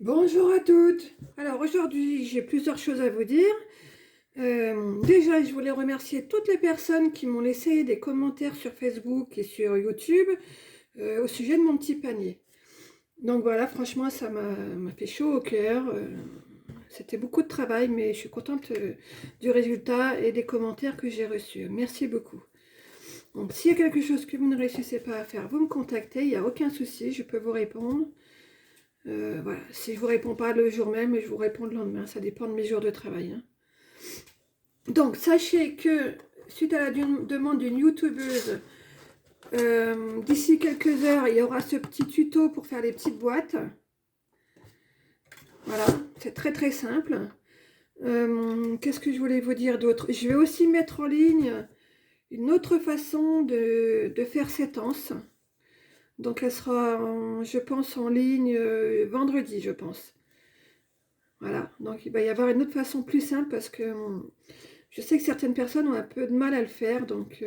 Bonjour à toutes. Alors aujourd'hui, j'ai plusieurs choses à vous dire. Déjà, je voulais remercier toutes les personnes qui m'ont laissé des commentaires sur Facebook et sur YouTube au sujet de mon petit panier. Donc voilà, franchement, ça m'a fait chaud au cœur. C'était beaucoup de travail, mais je suis contente du résultat et des commentaires que j'ai reçus. Merci beaucoup. Donc s'il y a quelque chose que vous ne réussissez pas à faire, vous me contactez, il n'y a aucun souci, je peux vous répondre. Voilà, si je vous réponds pas le jour même, je vous réponds le lendemain, ça dépend de mes jours de travail, hein. Donc sachez que suite à la demande d'une youtubeuse, d'ici quelques heures, il y aura ce petit tuto pour faire les petites boîtes. Voilà, c'est très très simple. Qu'est-ce que je voulais vous dire d'autre? Je vais aussi mettre en ligne une autre façon de faire cette anse. Donc elle sera, je pense, en ligne vendredi, je pense. Voilà, donc il va y avoir une autre façon plus simple parce que je sais que certaines personnes ont un peu de mal à le faire, donc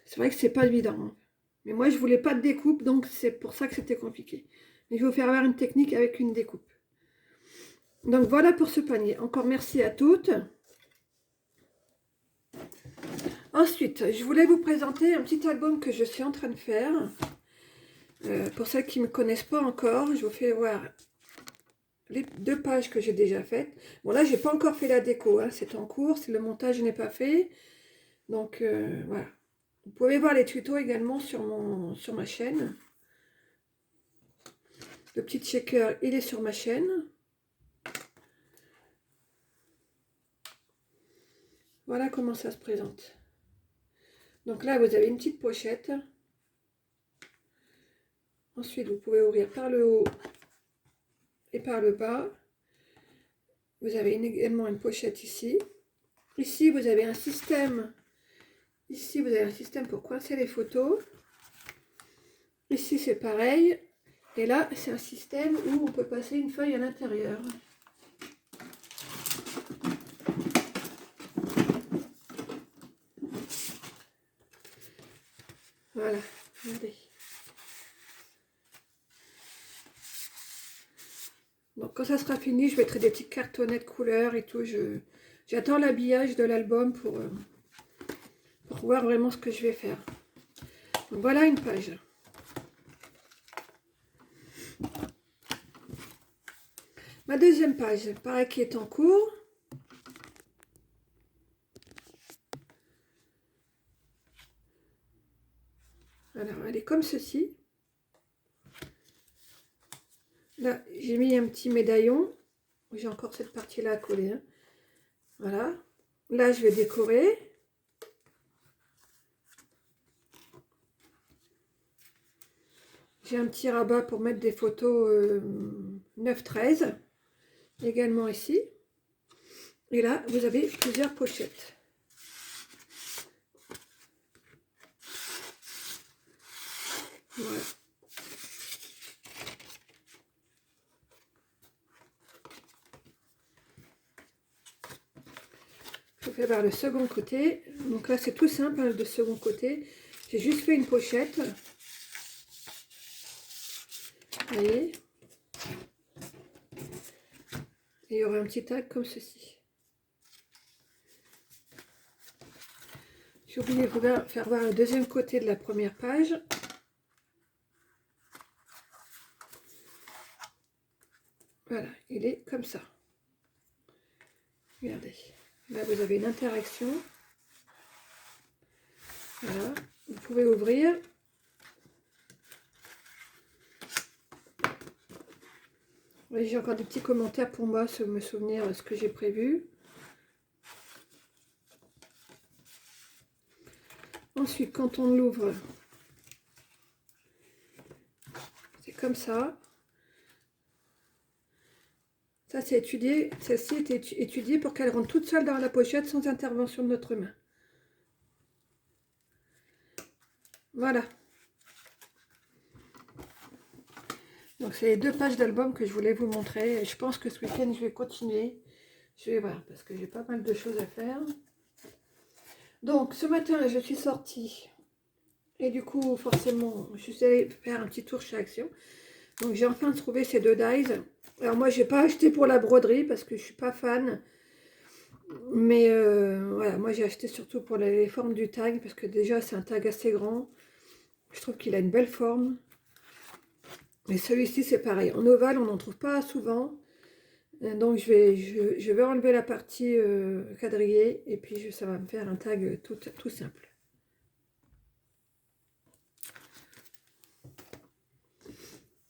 c'est vrai que c'est pas évident, hein. Mais moi je voulais pas de découpe, donc c'est pour ça que c'était compliqué. Mais je vais vous faire voir une technique avec une découpe. Donc voilà pour ce panier. Encore merci à toutes. Ensuite, je voulais vous présenter un petit album que je suis en train de faire. Pour celles qui ne me connaissent pas encore, je vous fais voir les 2 pages que j'ai déjà faites. Bon là, j'ai pas encore fait la déco, hein, c'est en cours, c'est le montage, je n'ai pas fait. Donc voilà. Vous pouvez voir les tutos également sur ma chaîne. Le petit shaker, il est sur ma chaîne. Voilà comment ça se présente. Donc là, vous avez une petite pochette. Ensuite, vous pouvez ouvrir par le haut et par le bas. Vous avez également une pochette ici. Ici, vous avez un système. Ici, vous avez un système pour coincer les photos. Ici, c'est pareil. Et là, c'est un système où on peut passer une feuille à l'intérieur. Voilà, regardez. Donc quand ça sera fini, je mettrai des petites cartonnettes couleurs et tout. J'attends l'habillage de l'album pour voir vraiment ce que je vais faire. Donc voilà une page. Ma deuxième page, pareil, qui est en cours. Alors elle est comme ceci. Là, j'ai mis un petit médaillon. J'ai encore cette partie-là à coller, hein. Voilà. Là, je vais décorer. J'ai un petit rabat pour mettre des photos 9-13. Également ici. Et là, vous avez plusieurs pochettes. Voilà. Je fais vers le second côté. Donc là, c'est tout simple, hein, de second côté. J'ai juste fait une pochette. Vous voyez. Et il y aura un petit tag comme ceci. J'ai oublié de vous faire voir le deuxième côté de la première page. Voilà, il est comme ça. Regardez. Là, vous avez une interaction. Voilà. Vous pouvez ouvrir. J'ai encore des petits commentaires pour moi, me souvenir de ce que j'ai prévu. Ensuite, quand on l'ouvre, c'est comme ça. Ça, c'est étudié. Celle-ci est étudiée pour qu'elle rentre toute seule dans la pochette sans intervention de notre main. Voilà. Donc, c'est les 2 pages d'album que je voulais vous montrer. Et je pense que ce week-end, je vais continuer. Je vais voir, parce que j'ai pas mal de choses à faire. Donc, ce matin, je suis sortie. Et du coup, forcément, je suis allée faire un petit tour chez Action. Donc j'ai enfin trouvé ces deux dies. Alors moi j'ai pas acheté pour la broderie parce que je suis pas fan. Mais voilà, moi j'ai acheté surtout pour les formes du tag parce que déjà c'est un tag assez grand. Je trouve qu'il a une belle forme. Et celui-ci c'est pareil. En ovale on n'en trouve pas souvent. Donc je vais enlever la partie quadrillée et puis ça va me faire un tag tout simple.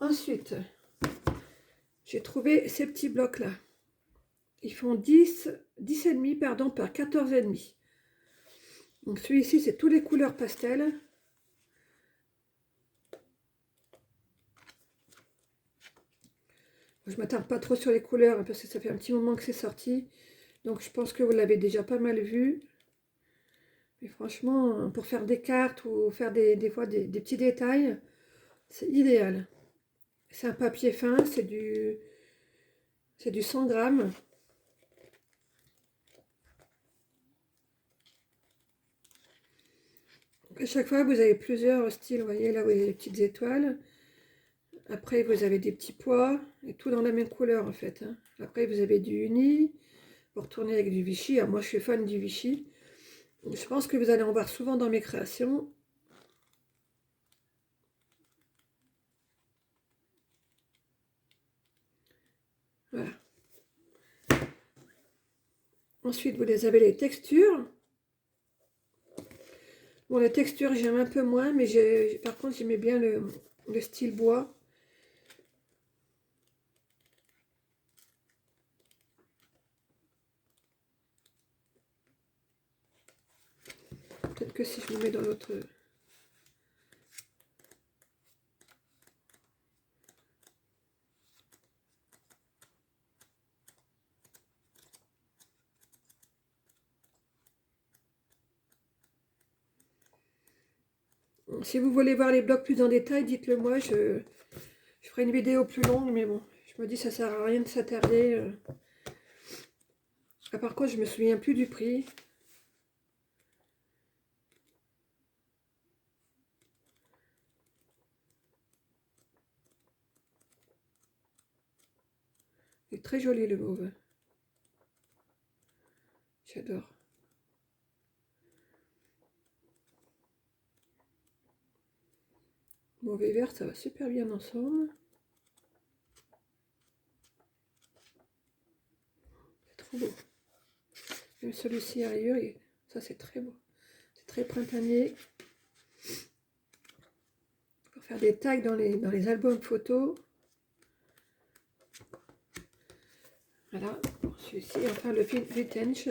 Ensuite, j'ai trouvé ces petits blocs là. Ils font 10,5 pardon, par 14,5. Donc celui-ci, c'est toutes les couleurs pastel. Je ne m'attarde pas trop sur les couleurs hein, parce que ça fait un petit moment que c'est sorti. Donc je pense que vous l'avez déjà pas mal vu. Mais franchement, pour faire des cartes ou faire des fois des petits détails, c'est idéal. C'est un papier fin, c'est du 100 grammes. À chaque fois, vous avez plusieurs styles. Vous voyez, là, vous avez les petites étoiles. Après, vous avez des petits pois. Et tout dans la même couleur, en fait. Hein. Après, vous avez du uni. Vous retournez avec du Vichy. Alors, moi, je suis fan du Vichy. Je pense que vous allez en voir souvent dans mes créations. Voilà. Ensuite, vous les avez les textures. Bon, les textures, j'aime un peu moins, mais par contre, j'aimais bien le style bois. Peut-être que si je le mets dans l'autre... Si vous voulez voir les blocs plus en détail, dites-le moi. Je ferai une vidéo plus longue, mais bon, je me dis ça sert à rien de s'attarder. Ah, par contre, je me souviens plus du prix. Il est très joli le mauve. J'adore. Mauve et vert, ça va super bien ensemble. C'est trop beau. Même celui-ci à rayures, ça c'est très beau. C'est très printanier. Pour faire des tags dans les albums photos. Voilà, celui-ci, enfin le vintage.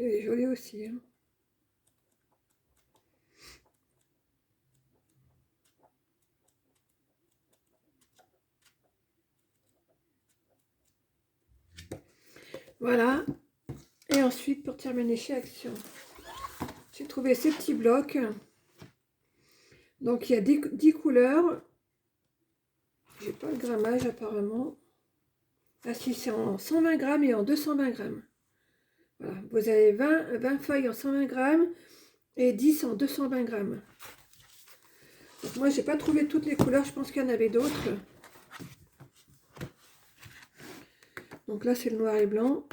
Il est joli aussi. Hein. Voilà. Et ensuite, pour terminer chez Action, j'ai trouvé ces petits blocs. Donc, il y a 10 couleurs. J'ai pas le grammage apparemment. Ah si, c'est en 120 grammes et en 220 grammes. Voilà. Vous avez 20 feuilles en 120 grammes et 10 en 220 grammes. Donc, moi, j'ai pas trouvé toutes les couleurs. Je pense qu'il y en avait d'autres. Donc là, c'est le noir et blanc.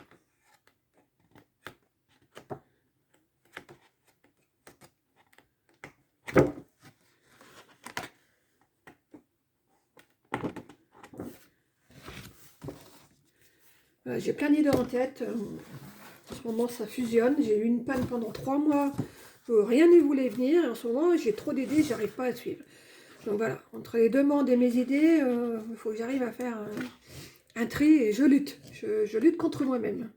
Voilà, j'ai plein d'idées en tête. En ce moment, ça fusionne. J'ai eu une panne pendant 3 mois. Rien ne voulait venir. Et en ce moment, j'ai trop d'idées. J'arrive pas à suivre. Donc voilà, entre les demandes et mes idées, il faut que j'arrive à faire un tri et je lutte. Je lutte contre moi-même.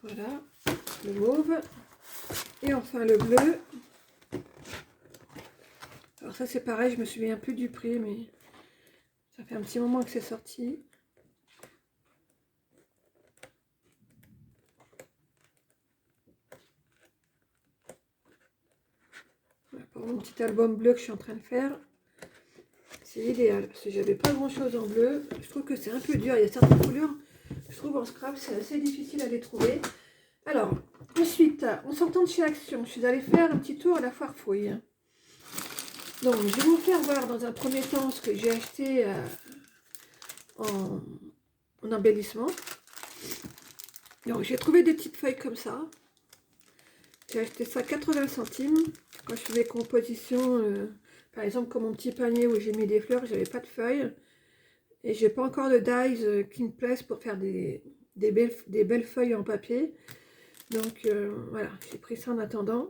Voilà, le mauve. Et enfin le bleu. Alors Alors ça c'est pareil, je me souviens plus du prix, mais ça fait un petit moment que c'est sorti. Voilà, pour mon petit album bleu que je suis en train de faire, c'est idéal, parce que j'avais pas grand chose en bleu. Je trouve que c'est un peu dur, il y a certaines couleurs, je trouve en scrap, c'est assez difficile à les trouver. Alors, ensuite, en sortant de chez Action, je suis allée faire un petit tour à la foire fouille. Donc, je vais vous faire voir dans un premier temps ce que j'ai acheté en embellissement. Donc, j'ai trouvé des petites feuilles comme ça. J'ai acheté ça 80 centimes. Quand je fais des compositions, par exemple, comme mon petit panier où j'ai mis des fleurs, j'avais pas de feuilles. Et j'ai pas encore de dies qui me plaisent pour faire des belles feuilles en papier. Donc, voilà, j'ai pris ça en attendant.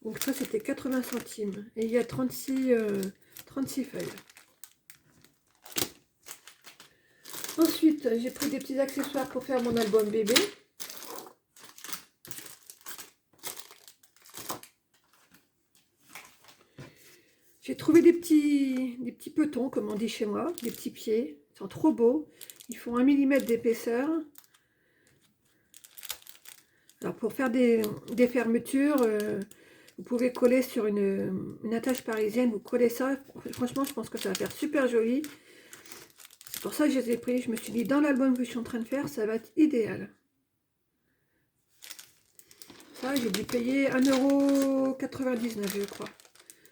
Donc ça c'était 80 centimes et il y a 36 feuilles. Ensuite j'ai pris des petits accessoires pour faire mon album bébé. J'ai trouvé des petits petons comme on dit chez moi, des petits pieds, ils sont trop beaux, ils font 1 mm d'épaisseur. Alors pour faire des fermetures, vous pouvez coller sur une attache parisienne, vous collez ça, franchement je pense que ça va faire super joli. C'est pour ça que je les ai pris, je me suis dit dans l'album que je suis en train de faire, ça va être idéal. Ça j'ai dû payer 1,99 € je crois.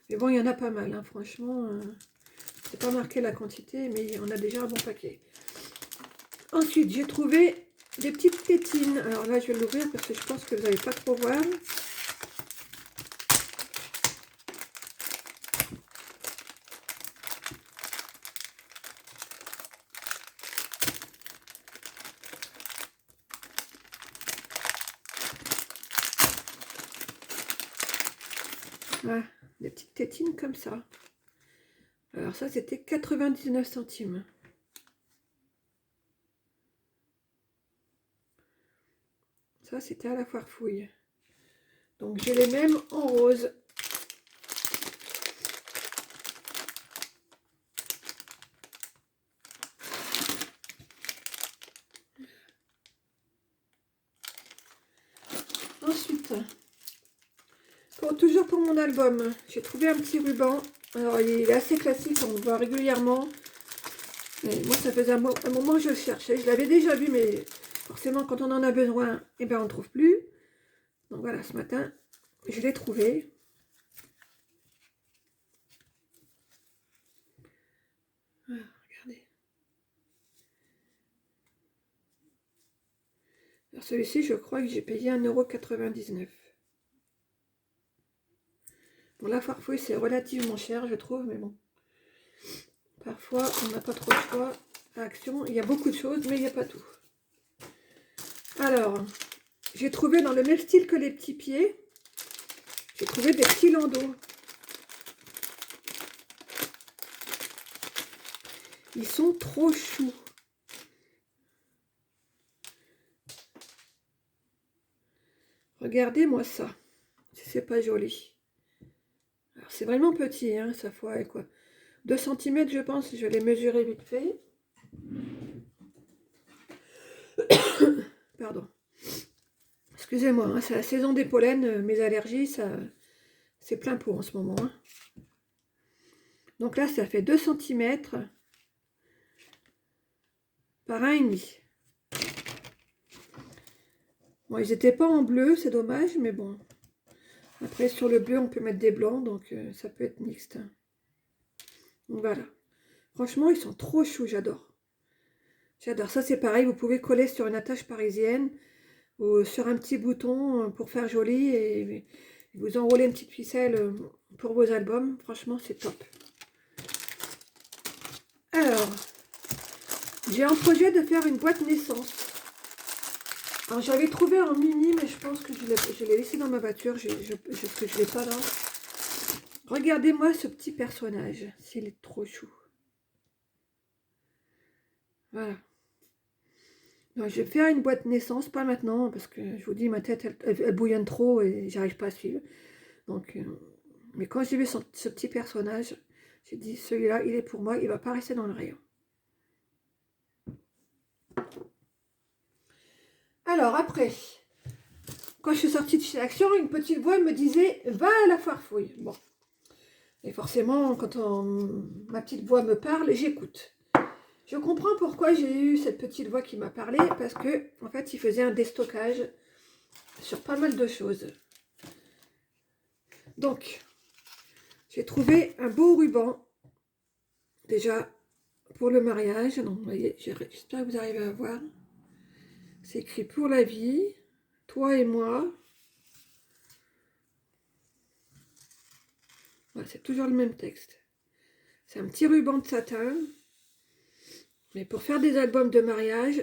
Mais bon il y en a pas mal, hein, franchement. C'est pas marqué la quantité, mais on a déjà un bon paquet. Ensuite j'ai trouvé des petites tétines. Alors là je vais l'ouvrir parce que je pense que vous n'allez pas trop voir. Voilà, des petites tétines comme ça. Alors ça c'était 99 centimes. Ça c'était à la foire fouille. Donc j'ai les mêmes en rose. Ensuite, toujours pour mon album, j'ai trouvé un petit ruban. Alors il est assez classique, on le voit régulièrement. Mais moi ça faisait un moment que je le cherchais. Je l'avais déjà vu, mais forcément quand on en a besoin, eh ben, on ne trouve plus. Donc voilà, ce matin, je l'ai trouvé. Voilà, regardez. Alors celui-ci, je crois que j'ai payé 1,99 €. Bon, la foire fouille, c'est relativement cher, je trouve, mais bon. Parfois, on n'a pas trop de choix. À Action, il y a beaucoup de choses, mais il n'y a pas tout. Alors, j'ai trouvé dans le même style que les petits pieds, j'ai trouvé des petits landaux. Ils sont trop choux. Regardez-moi ça. C'est pas joli. Alors, c'est vraiment petit, hein, ça fait quoi 2 cm, je pense. Je vais les mesurer vite fait. Pardon. Excusez-moi, hein, c'est la saison des pollens. Mes allergies, c'est plein pot en ce moment. Hein. Donc là, ça fait 2 cm par 1,5. Bon, ils n'étaient pas en bleu, c'est dommage, mais bon. Après, sur le bleu, on peut mettre des blancs, donc ça peut être mixte. Donc voilà. Franchement, ils sont trop choux, j'adore. J'adore. Ça, c'est pareil, vous pouvez coller sur une attache parisienne ou sur un petit bouton pour faire joli et vous enrôler une petite ficelle pour vos albums. Franchement, c'est top. Alors, j'ai un projet de faire une boîte naissance. Alors, j'avais trouvé en mini, mais je pense que je l'ai laissé dans ma voiture. Je ne l'ai pas là. Regardez-moi ce petit personnage, s'il est trop chou. Voilà. Donc, je vais faire une boîte naissance, pas maintenant, parce que je vous dis, ma tête, elle bouillonne trop et j'arrive pas à suivre. Donc, Mais quand j'ai vu ce petit personnage, j'ai dit, celui-là, il est pour moi, il ne va pas rester dans le rayon. Alors après, quand je suis sortie de chez Action, une petite voix me disait, va à la foire fouille. Bon. Et forcément, quand ma petite voix me parle, j'écoute. Je comprends pourquoi j'ai eu cette petite voix qui m'a parlé, parce que en fait, il faisait un déstockage sur pas mal de choses. Donc, j'ai trouvé un beau ruban, déjà, pour le mariage. Donc, vous voyez, j'espère que vous arrivez à voir. C'est écrit pour la vie, toi et moi. Voilà, c'est toujours le même texte. C'est un petit ruban de satin, mais pour faire des albums de mariage.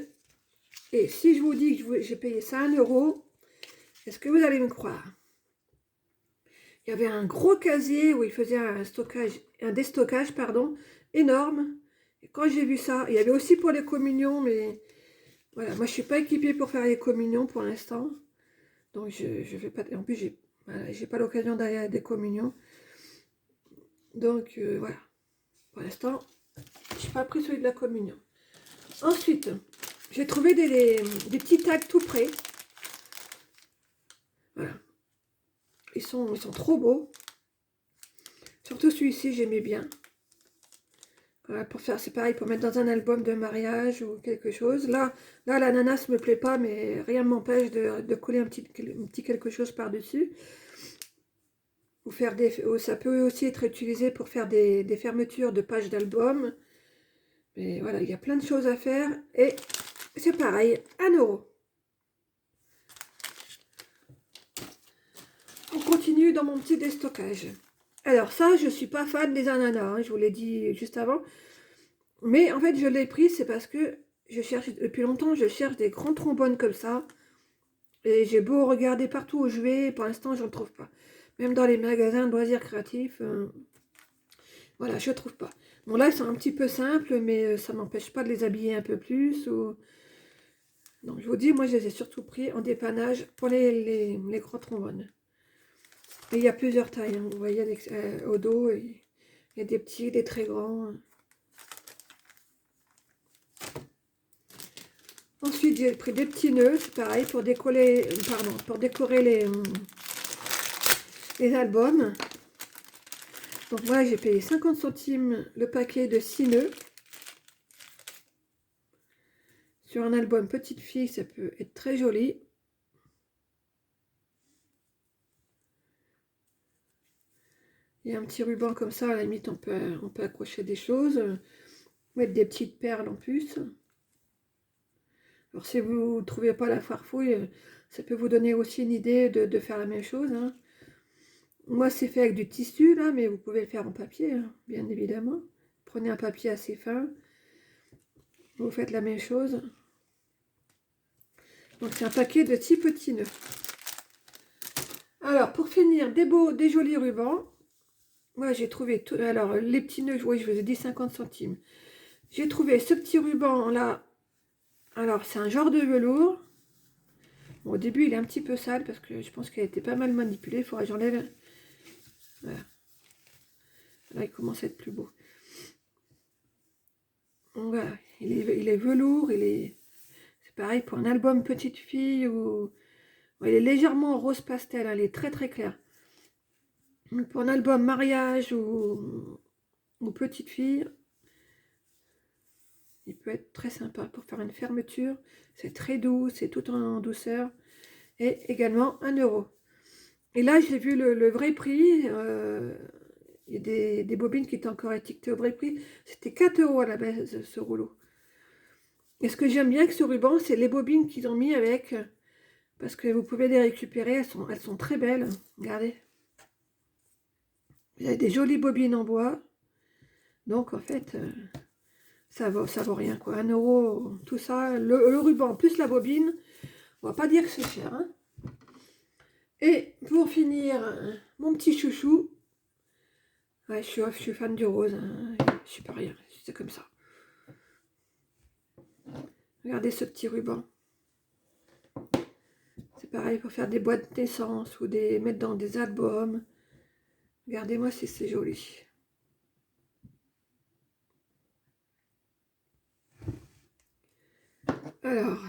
Et si je vous dis que j'ai payé ça 1 euro, est-ce que vous allez me croire? Il y avait un gros casier où il faisait un déstockage, pardon, énorme. Et quand j'ai vu ça, il y avait aussi pour les communions, mais voilà, moi je ne suis pas équipée pour faire les communions pour l'instant. Donc je vais pas. En plus, j'ai pas l'occasion d'aller à des communions. Donc voilà. Pour l'instant, je n'ai pas pris celui de la communion. Ensuite, j'ai trouvé des petits tags tout prêts. Voilà. Ils sont trop beaux. Surtout celui-ci, j'aimais bien. Voilà, pour faire, c'est pareil, pour mettre dans un album de mariage ou quelque chose. Là l'ananas ne me plaît pas, mais rien ne m'empêche de coller un petit quelque chose par-dessus. Ou faire ça peut aussi être utilisé pour faire des fermetures de pages d'album. Mais voilà, il y a plein de choses à faire. Et c'est pareil, 1 euro. On continue dans mon petit déstockage. Alors ça, je ne suis pas fan des ananas, hein, je vous l'ai dit juste avant. Mais en fait, je l'ai pris, c'est parce que je cherche, depuis longtemps, je cherche des grands trombones comme ça. Et j'ai beau regarder partout où je vais, pour l'instant, je ne trouve pas. Même dans les magasins de loisirs créatifs, voilà, je ne trouve pas. Bon, là, ils sont un petit peu simples, mais ça ne m'empêche pas de les habiller un peu plus. Donc, je vous dis, moi, je les ai surtout pris en dépannage pour les grands trombones. Et il y a plusieurs tailles, hein. Vous voyez, au dos, il y a des petits, des très grands. Ensuite, j'ai pris des petits nœuds, c'est pareil, pour décorer les albums. Donc voilà, j'ai payé 50 centimes le paquet de 6 nœuds. Sur un album petite fille, ça peut être très joli. Il y a un petit ruban comme ça, à la limite, on peut accrocher des choses. Mettre des petites perles en plus. Alors si vous ne trouvez pas la farfouille, ça peut vous donner aussi une idée de faire la même chose, hein. Moi, c'est fait avec du tissu, là, mais vous pouvez le faire en papier, hein, bien évidemment. Prenez un papier assez fin. Vous faites la même chose. Donc, c'est un paquet de 6 petits nœuds. Alors, pour finir, des jolis rubans. Moi, j'ai trouvé tout. Alors, les petits nœuds, oui, je vous ai dit 50 centimes. J'ai trouvé ce petit ruban là. Alors, c'est un genre de velours. Bon, au début, il est un petit peu sale parce que je pense qu'il a été pas mal manipulé. Il faudra que j'enlève. Voilà. Là, il commence à être plus beau. Voilà, il est velours, c'est pareil pour un album petite fille ou il est légèrement rose pastel, hein, il est très très clair. Donc, pour un album mariage ou petite fille, il peut être très sympa pour faire une fermeture. C'est très doux, c'est tout en douceur et également 1 euro. Et là, j'ai vu le vrai prix. Il y a des bobines qui étaient encore étiquetées au vrai prix. C'était 4 euros à la base, ce rouleau. Et ce que j'aime bien avec ce ruban, c'est les bobines qu'ils ont mis avec, parce que vous pouvez les récupérer, elles sont très belles. Regardez. Il y a des jolies bobines en bois. Donc en fait, ça vaut rien quoi. 1 euro, tout ça, le ruban plus la bobine, on va pas dire que c'est cher, hein. Et pour finir, mon petit chouchou. Ouais, je suis fan du rose, hein. Je suis pas rien, c'est comme ça. Regardez ce petit ruban. C'est pareil pour faire des boîtes d'essence ou mettre dans des albums. Regardez-moi si c'est joli. Alors,